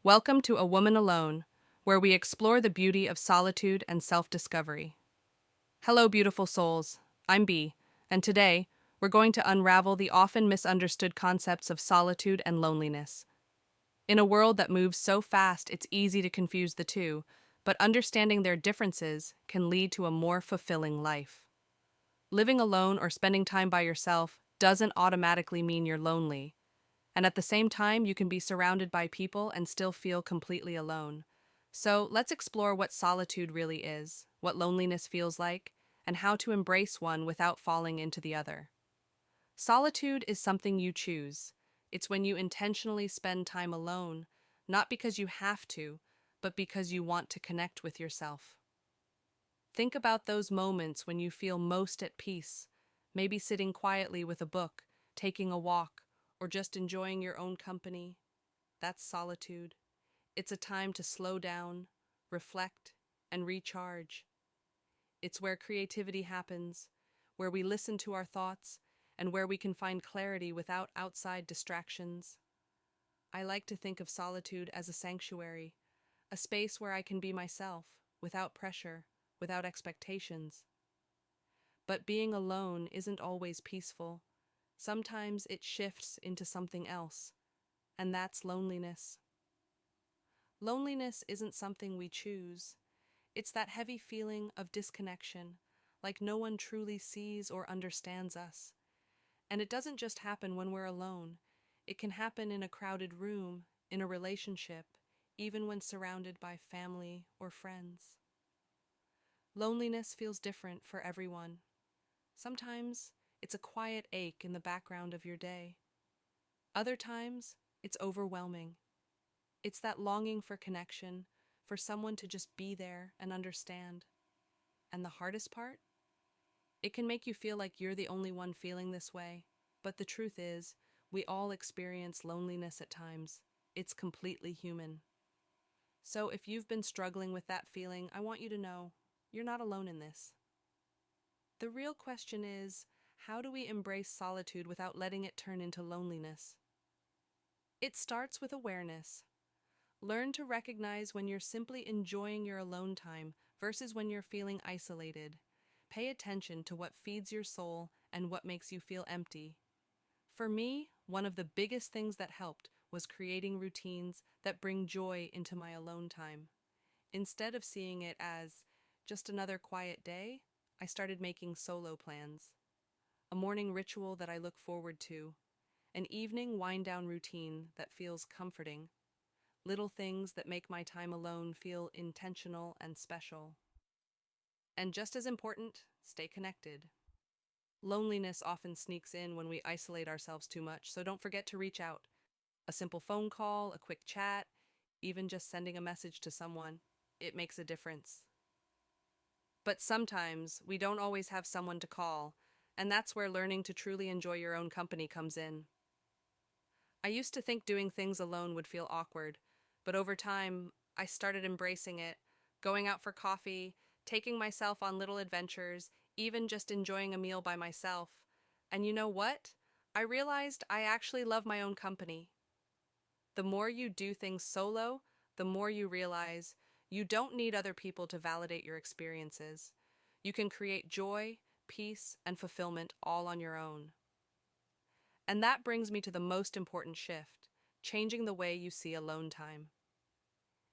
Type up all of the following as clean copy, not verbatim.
Welcome to A Woman Alone, where we explore the beauty of solitude and self-discovery. Hello, beautiful souls. I'm Bee, and today we're going to unravel the often misunderstood concepts of solitude and loneliness. In a world that moves so fast, it's easy to confuse the two, but understanding their differences can lead to a more fulfilling life. Living alone or spending time by yourself doesn't automatically mean you're lonely. And at the same time, you can be surrounded by people and still feel completely alone. So let's explore what solitude really is, what loneliness feels like, and how to embrace one without falling into the other. Solitude is something you choose. It's when you intentionally spend time alone, not because you have to, but because you want to connect with yourself. Think about those moments when you feel most at peace, maybe sitting quietly with a book, taking a walk, or just enjoying your own company. That's solitude. It's a time to slow down, reflect, and recharge. It's where creativity happens, where we listen to our thoughts, and where we can find clarity without outside distractions. I like to think of solitude as a sanctuary, a space where I can be myself, without pressure, without expectations. But being alone isn't always peaceful. Sometimes it shifts into something else, and that's loneliness. Loneliness isn't something we choose. It's that heavy feeling of disconnection, like no one truly sees or understands us. And it doesn't just happen when we're alone. It can happen in a crowded room, in a relationship, even when surrounded by family or friends. Loneliness feels different for everyone. Sometimes it's a quiet ache in the background of your day. Other times, it's overwhelming. It's that longing for connection, for someone to just be there and understand. And the hardest part? It can make you feel like you're the only one feeling this way. But the truth is, we all experience loneliness at times. It's completely human. So if you've been struggling with that feeling, I want you to know you're not alone in this. The real question is, how do we embrace solitude without letting it turn into loneliness? It starts with awareness. Learn to recognize when you're simply enjoying your alone time versus when you're feeling isolated. Pay attention to what feeds your soul and what makes you feel empty. For me, one of the biggest things that helped was creating routines that bring joy into my alone time. Instead of seeing it as just another quiet day, I started making solo plans. A morning ritual that I look forward to, an evening wind-down routine that feels comforting, little things that make my time alone feel intentional and special. And just as important, stay connected. Loneliness often sneaks in when we isolate ourselves too much, so don't forget to reach out. A simple phone call, a quick chat, even just sending a message to someone, it makes a difference. But sometimes we don't always have someone to call, and that's where learning to truly enjoy your own company comes in. I used to think doing things alone would feel awkward, but over time, I started embracing it, going out for coffee, taking myself on little adventures, even just enjoying a meal by myself. And you know what? I realized I actually love my own company. The more you do things solo, the more you realize you don't need other people to validate your experiences. You can create joy, peace, and fulfillment all on your own. And that brings me to the most important shift, changing the way you see alone time.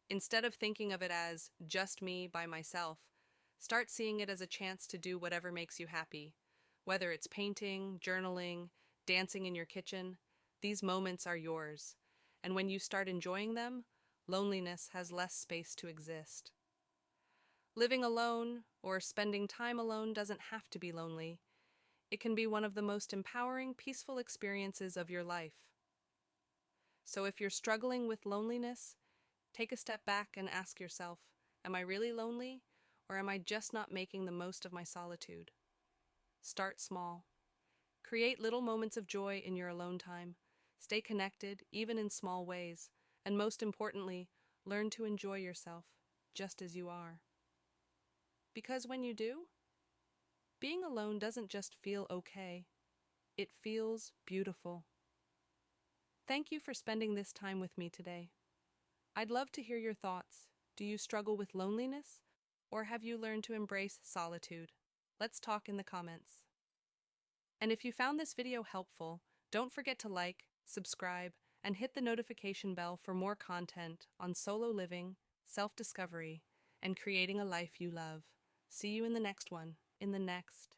Instead of thinking of it as just me by myself, start seeing it as a chance to do whatever makes you happy. Whether it's painting, journaling, dancing in your kitchen, these moments are yours. And when you start enjoying them, loneliness has less space to exist. Living alone or spending time alone doesn't have to be lonely. It can be one of the most empowering, peaceful experiences of your life. So if you're struggling with loneliness, take a step back and ask yourself, am I really lonely, or am I just not making the most of my solitude? Start small. Create little moments of joy in your alone time. Stay connected, even in small ways. And most importantly, learn to enjoy yourself, just as you are. Because when you do, being alone doesn't just feel okay, it feels beautiful. Thank you for spending this time with me today. I'd love to hear your thoughts. Do you struggle with loneliness? Or have you learned to embrace solitude? Let's talk in the comments. And if you found this video helpful, don't forget to like, subscribe, and hit the notification bell for more content on solo living, self-discovery, and creating a life you love. See you in the next one, in the next.